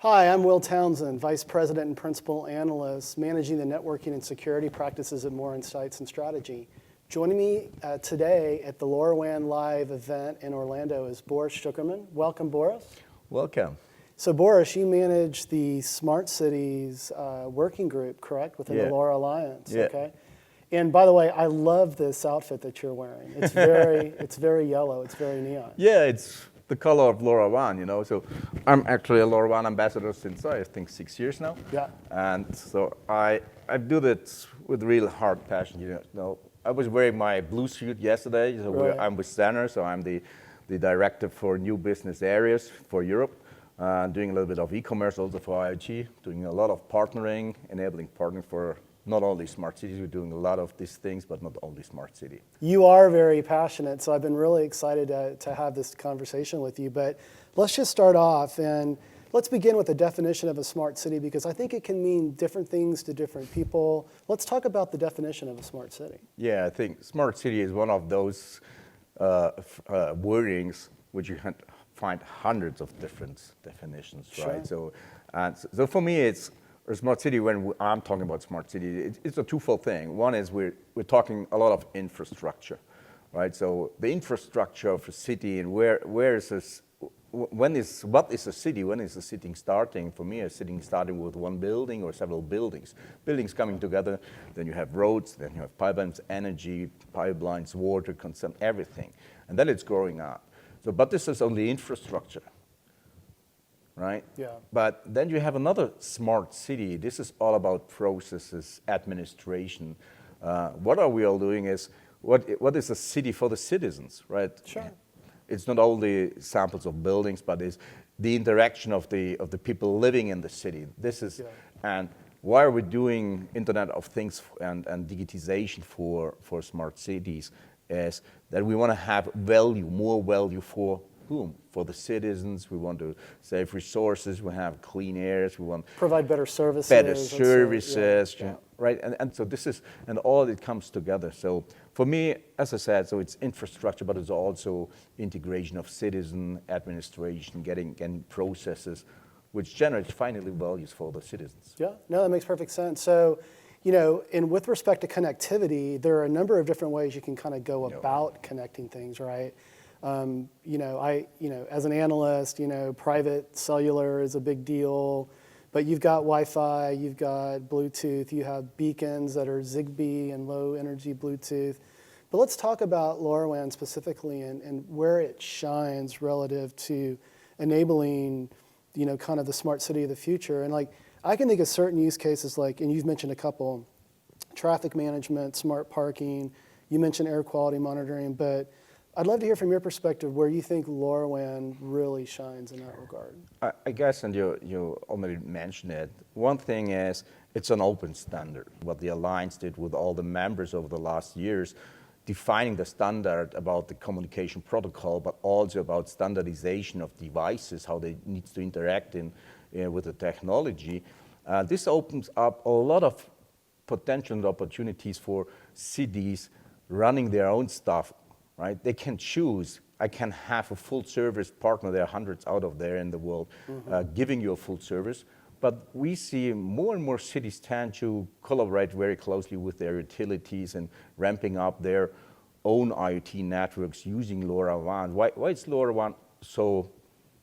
Hi, I'm Will Townsend, Vice President and Principal Analyst, managing the networking and security practices at Moor Insights Strategy. Joining me today at the LoRaWAN Live event in Orlando is Boris Stockermann. Welcome, Boris. Welcome. So, Boris, you manage the Smart Cities working group, correct, within the LoRa Alliance? Yeah. Okay. And by the way, I love this outfit that you're wearing. It's very yellow. It's very neon. Yeah, it's the color of LoRaWAN, you know. So I'm actually a LoRaWAN ambassador since I think 6 years now. Yeah. And so I do that with real hard passion. You know, I was wearing my blue suit yesterday. So Right. I'm with Zenner, so I'm the director for new business areas for Europe. Doing a little bit of e-commerce also for IoT, doing a lot of partnering, enabling partnering for not only smart cities, we're doing a lot of these things, but not only smart city. You are very passionate, so I've been really excited to have this conversation with you. But let's just start off, and let's begin with the definition of a smart city, because I think it can mean different things to different people. Let's talk about the definition of a smart city. Yeah, I think smart city is one of those wordings which you can find hundreds of different definitions, Sure. right? So for me, it's a smart city. When I'm talking about smart city, it's a twofold thing. One is we're talking a lot of infrastructure, right? So the infrastructure of a city and where is this? What is a city? When is a city starting? For me, a city starting with one building or several buildings. Buildings coming together, then you have roads, then you have pipelines, energy, pipelines, water, consumption, everything. And then it's growing up. So, but this is only infrastructure, right? Yeah. But then you have another smart city. This is all about processes, administration. What are we all doing is, what is a city for the citizens, right? Sure. It's not only samples of buildings, but it's the interaction of the people living in the city. This is, and why are we doing Internet of Things and digitization for smart cities? Is that we want to have value, more value for whom? For the citizens. We want to save resources. We have clean airs. We want Provide better services. better services, right? And so this is, and all it comes together. So for me, as I said, so it's infrastructure, but it's also integration of citizen administration, getting processes, which generates finally values for the citizens. Yeah, no, that makes perfect sense. So, you know, and with respect to connectivity, there are a number of different ways you can kind of go about connecting things, right? As an analyst, private cellular is a big deal, but you've got Wi-Fi, you've got Bluetooth, you have beacons that are Zigbee and low energy Bluetooth. But let's talk about LoRaWAN specifically and where it shines relative to enabling, kind of the smart city of the future. And like, I can think of certain use cases like, and you've mentioned a couple, traffic management, smart parking, you mentioned air quality monitoring, but I'd love to hear from your perspective where you think LoRaWAN really shines in that regard. I guess, and you already mentioned it, one thing is it's an open standard. What the Alliance did with all the members over the last years, defining the standard about the communication protocol, but also about standardization of devices, how they need to interact with the technology. This opens up a lot of potential and opportunities for cities running their own stuff, right? They can choose. I can have a full service partner. There are hundreds out of there in the world giving you a full service. But we see more and more cities tend to collaborate very closely with their utilities and ramping up their own IoT networks using LoRaWAN. Why is LoRaWAN so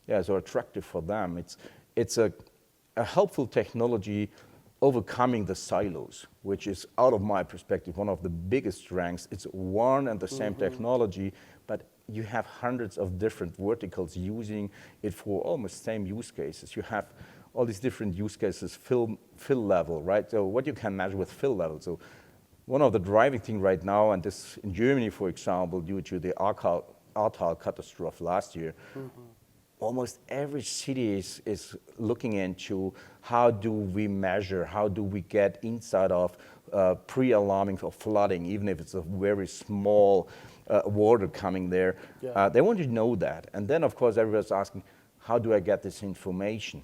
attractive for them? It's a helpful technology overcoming the silos, which is, out of my perspective, one of the biggest strengths. It's one and the same technology, but you have hundreds of different verticals using it for almost same use cases. You have all these different use cases, fill level, right? So what you can measure with fill level. So one of the driving things right now, and this in Germany, for example, due to the Ahrtal catastrophe last year, almost every city is looking into how do we measure, how do we get inside of pre-alarming for flooding, even if it's a very small water coming there. They want to know that. And then, of course, everybody's asking, how do I get this information?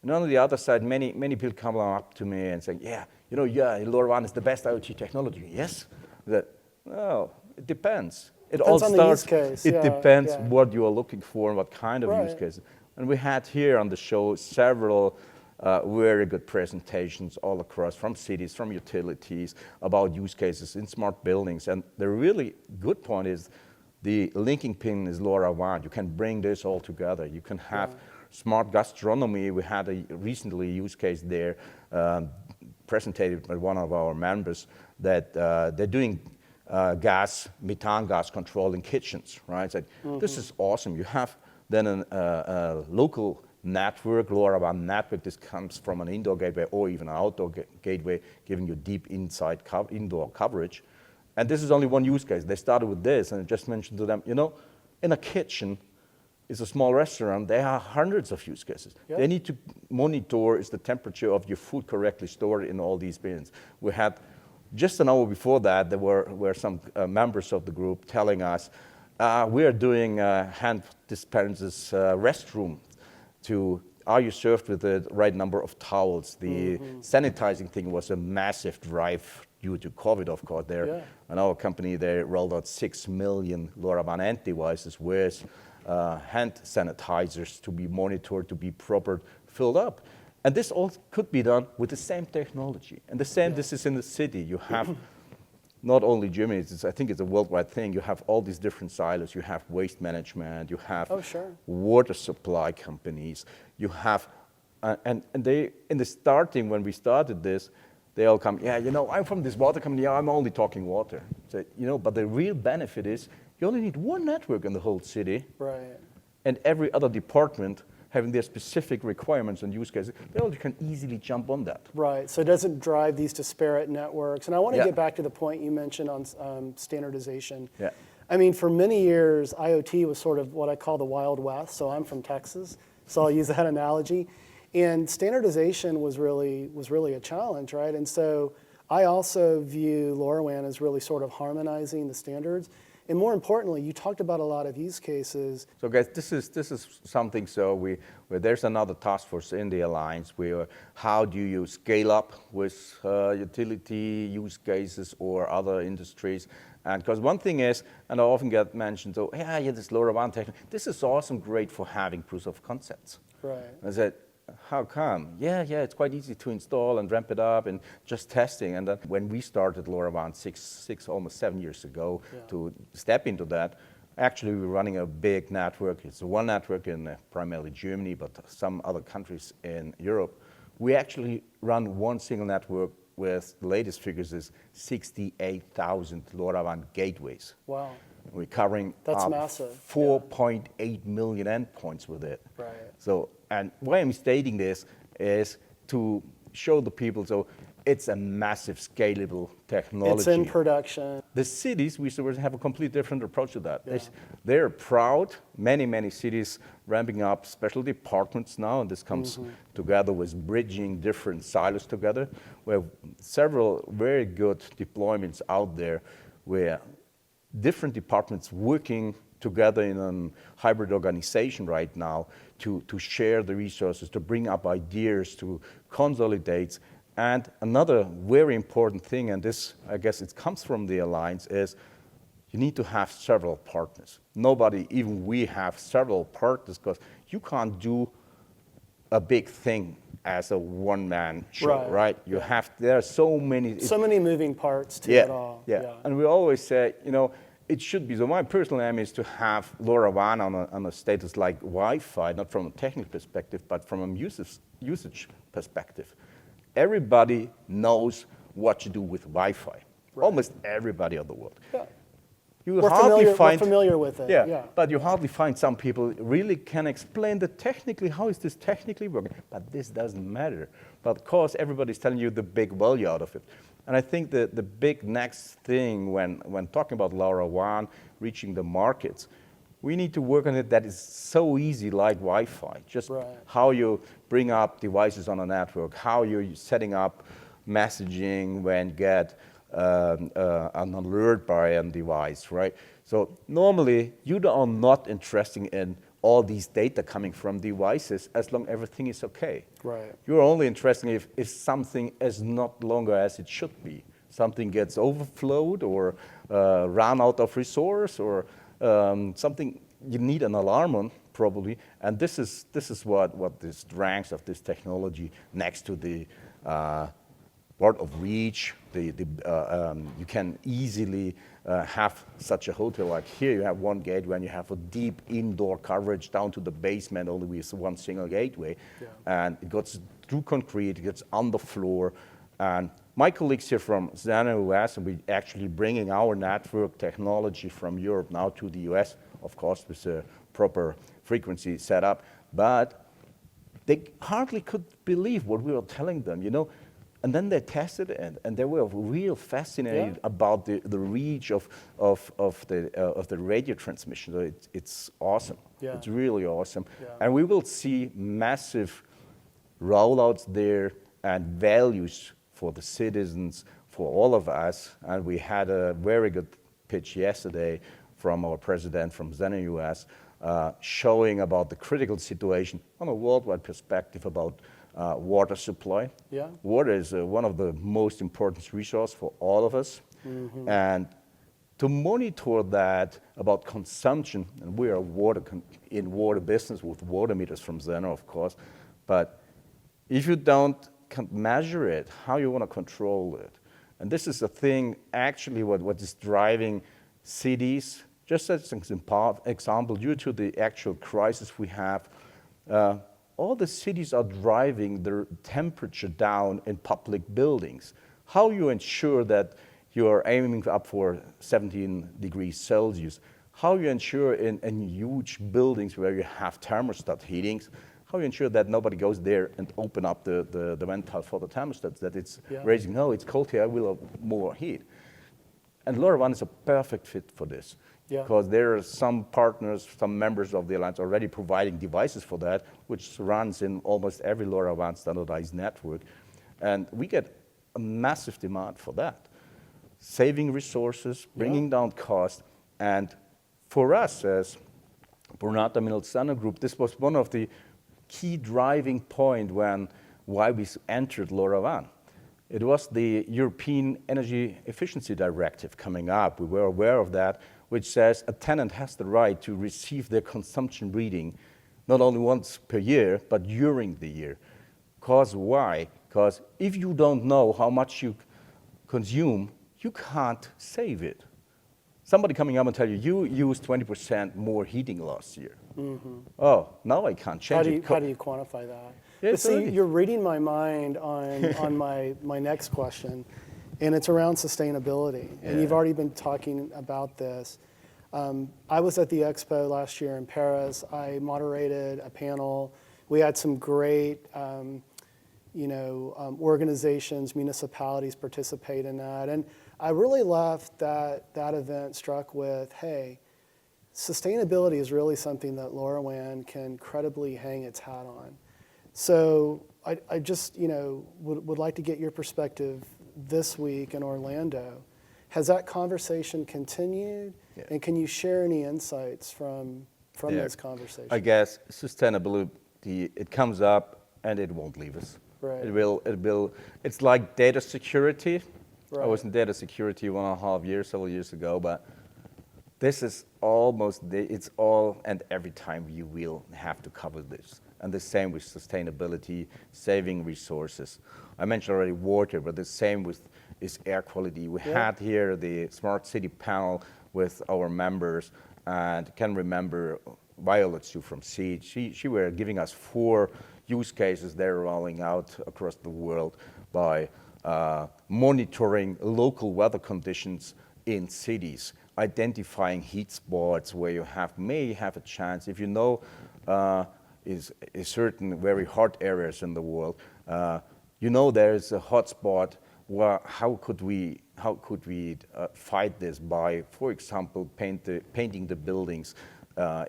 And on the other side, many people come up to me and say, LoRaWAN is the best IoT technology. Yes? No, it depends. It all Depends on the use case. It depends what you are looking for and what kind of use case. And we had here on the show several very good presentations all across, from cities, from utilities, about use cases in smart buildings. And the really good point is the linking pin is LoRaWAN. You can bring this all together. You can have smart gastronomy. We had a recently use case there presented by one of our members that they're doing methane gas control in kitchens, right? So this is awesome. You have then a local network, LoRaWAN network. This comes from an indoor gateway or even an outdoor gateway, giving you deep indoor coverage. And this is only one use case. They started with this, and I just mentioned to them, in a kitchen, it's a small restaurant, there are hundreds of use cases. Yep. They need to monitor is the temperature of your food correctly stored in all these bins. We had, just an hour before that, there were some members of the group telling us, we are doing hand dispensers restroom are you served with the right number of towels? The sanitizing thing was a massive drive due to COVID, of course. And our company, they rolled out 6 million LoRaWAN end devices with hand sanitizers to be monitored, to be proper filled up. And this all could be done with the same technology. And this is in the city. You have not only Germany, I think it's a worldwide thing. You have all these different silos. You have waste management. You have water supply companies. You have, and they, in the starting, when we started this, they all come, I'm from this water company. I'm only talking water. So, but the real benefit is you only need one network in the whole city. Right. And every other department having their specific requirements and use cases, they all can easily jump on that. Right, so it doesn't drive these disparate networks. And I want to get back to the point you mentioned on standardization. Yeah. I mean, for many years, IoT was sort of what I call the Wild West. So I'm from Texas, so I'll use that analogy. And standardization was really a challenge, right? And so I also view LoRaWAN as really sort of harmonizing the standards. And more importantly, you talked about a lot of use cases. So guys, this is something, where there's another task force in the Alliance where how do you scale up with utility use cases or other industries? And because one thing is, and I often get mentioned, this LoRaWAN technology, this is awesome, great for having proof of concepts. Right. And I said, how come? It's quite easy to install and ramp it up and just testing. And then when we started LoRaWAN almost 7 years ago to step into that, actually we're running a big network. It's one network in primarily Germany, but some other countries in Europe. We actually run one single network with the latest figures is 68,000 LoRaWAN gateways. Wow. We're covering 4.8 million endpoints with it. Right. So, and why I'm stating this is to show the people, it's a massive scalable technology. It's in production. The cities, we have a completely different approach to that. Yeah. They're proud, many cities ramping up special departments now, and this comes together with bridging different silos together. We have several very good deployments out there where different departments working together in a hybrid organization right now to share the resources, to bring up ideas, to consolidate. And another very important thing, and this, I guess it comes from the Alliance, is you need to have several partners. Nobody, even we have several partners, because you can't do a big thing as a one-man show, right? There are so many moving parts to it all. Yeah, and we always say, it should be. So my personal aim is to have LoRaWAN on a status like Wi-Fi, not from a technical perspective, but from a usage perspective. Everybody knows what to do with Wi-Fi. Right. Almost everybody in the world. Yeah. We're familiar with it. Yeah, but you hardly find some people really can explain how is this technically working. But this doesn't matter. But of course, everybody's telling you the big value out of it. And I think that the big next thing when talking about LoRaWAN, reaching the markets, we need to work on it that is so easy like Wi-Fi. Just how you bring up devices on a network, how you're setting up messaging when you get an alert by a device, right? So normally, you are not interested in all these data coming from devices as long as everything is okay. Right. You're only interested if something is not longer as it should be. Something gets overflowed or run out of resource or something you need an alarm on. probably. And this is what the strengths of this technology next to the part of reach. You can easily have such a hotel like here. You have one gateway and you have a deep indoor coverage down to the basement only with one single gateway. Yeah. And it goes through concrete, it gets on the floor. And my colleagues here from Zenner US, and we're actually bringing our network technology from Europe now to the US, of course, with a proper frequency setup. But they hardly could believe what we were telling them, you know. And then they tested it, and they were real fascinated about the reach of the radio transmission. So it's awesome. Yeah. It's really awesome. Yeah. And we will see massive rollouts there and values for the citizens, for all of us. And we had a very good pitch yesterday from our president from Zenner US, showing about the critical situation on a worldwide perspective about water supply. Yeah. Water is one of the most important resources for all of us. Mm-hmm. And to monitor that about consumption, and we are in water business with water meters from Zenner, of course, but if you don't measure it, how you want to control it? And this is a thing, actually, what is driving cities. Just as an example, due to the actual crisis we have, all the cities are driving their temperature down in public buildings. How you ensure that you are aiming up for 17 degrees Celsius? How you ensure in huge buildings where you have thermostat heatings, how you ensure that nobody goes there and open up the ventile for the thermostats, that it's raising, no, it's cold here, I will have more heat. And LoRaWAN is a perfect fit for this. Yeah. Because there are some partners, some members of the Alliance already providing devices for that, which runs in almost every LoRaWAN standardized network. And we get a massive demand for that. Saving resources, bringing down cost. And for us as Bernard Minol Zenner Group, this was one of the key driving point why we entered LoRaWAN. It was the European Energy Efficiency Directive coming up. We were aware of that, which says a tenant has the right to receive their consumption reading not only once per year, but during the year. Because why? Because if you don't know how much you consume, you can't save it. Somebody coming up and tell you, you used 20% more heating last year. Mm-hmm. Oh, now I can't change it. How do you quantify that? Yeah, but see, you're reading my mind on my next question, and it's around sustainability. And you've already been talking about this. I was at the expo last year in Paris. I moderated a panel. We had some great organizations, municipalities participate in that. And I really left that event struck with, hey, sustainability is really something that LoRaWAN can credibly hang its hat on. So I just would like to get your perspective this week in Orlando. Has that conversation continued? Yeah. And can you share any insights from those conversations? I guess sustainability, it comes up and it won't leave us. Right. It will. It's like data security. Right. I was in data security 1.5 years, several years ago, but this is it's all, and every time you will have to cover this. And the same with sustainability, saving resources. I mentioned already water, but the same is air quality. We had here the Smart City panel with our members, and can remember Violet Sue from Seed. She were giving us 4 use cases they're rolling out across the world by monitoring local weather conditions in cities, identifying heat spots where you may have a chance. If you know is certain very hot areas in the world, there is a hot spot. Well, how could we fight this by, for example, painting the buildings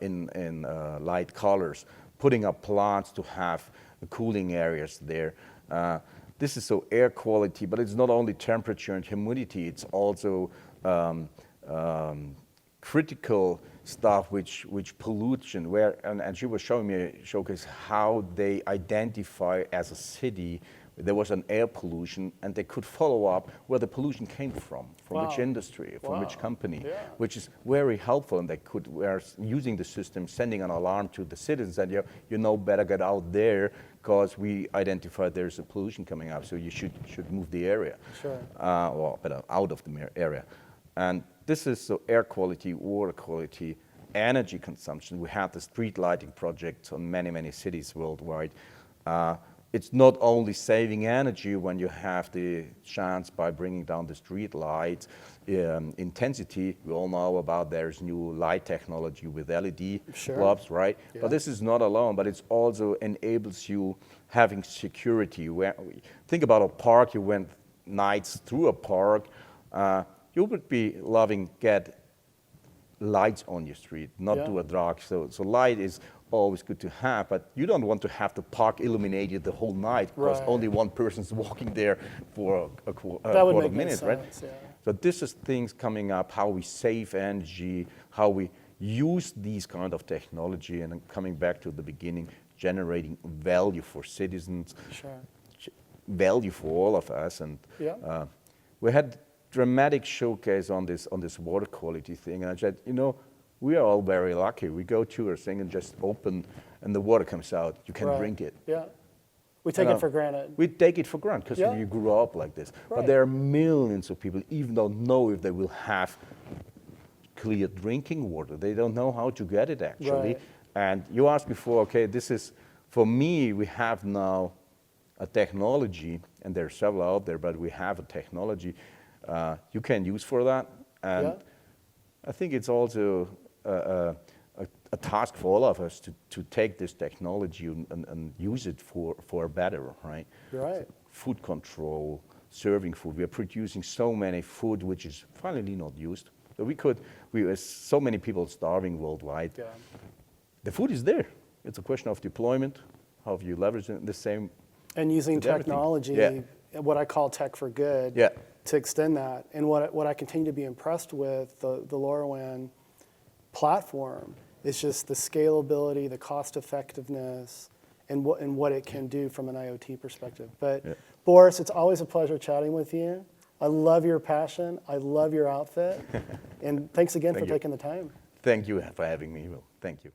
in light colors, putting up plants to have cooling areas there. This is so air quality, but it's not only temperature and humidity. It's also critical stuff which pollution. And she was showing me a showcase how they identify as a city there was an air pollution, and they could follow up where the pollution came from Wow. which industry, from which Wow. company, Yeah. which is very helpful. And they were using the system, sending an alarm to the citizens that you know better get out there because we identified there's a pollution coming up, so you should move the area, Sure. or better out of the area. And this is so air quality, water quality, energy consumption. We have the street lighting project on many cities worldwide. It's not only saving energy when you have the chance by bringing down the street light intensity. We all know about there's new light technology with LED Sure. bulbs, right? Yeah. But this is not alone, but it also enables you having security. Think about a park, you went nights through a park, you would be loving get lights on your street, not Yeah. do a dark. So light is always good to have, but you don't want to have the park illuminated the whole night because Right. only one person's walking there for a That would quarter make minute, no right? sense, yeah. So this is things coming up, how we save energy, how we use these kind of technology, and then coming back to the beginning, generating value for citizens, Sure. value for all of us. And Yeah. we had dramatic showcase on this water quality thing, and I said, we are all very lucky. We go to a thing and just open, and the water comes out. You can Right. drink it. Yeah. We take it for granted. We take it for granted because Yeah. you grew up like this. Right. But there are millions of people even don't know if they will have clear drinking water. They don't know how to get it actually. Right. And you asked before, okay, this is, for me, we have now a technology, and there are several out there, but we have a technology you can use for that. And Yeah. I think it's also a task for all of us to take this technology and use it for better, right? You're right. Food control, serving food. We are producing so many food which is finally not used. So we have so many people starving worldwide. Yeah. The food is there. It's a question of deployment, how you leverage it, the same. And using with everything. technology, Yeah. what I call tech for good, Yeah. to extend that. And what I continue to be impressed with, the LoRaWAN platform, is just the scalability, the cost effectiveness, and what it can do from an IoT perspective. But Yeah. Boris, it's always a pleasure chatting with you. I love your passion. I love your outfit. And thanks again for Thank you. taking the time. Thank you for having me, Will. Thank you.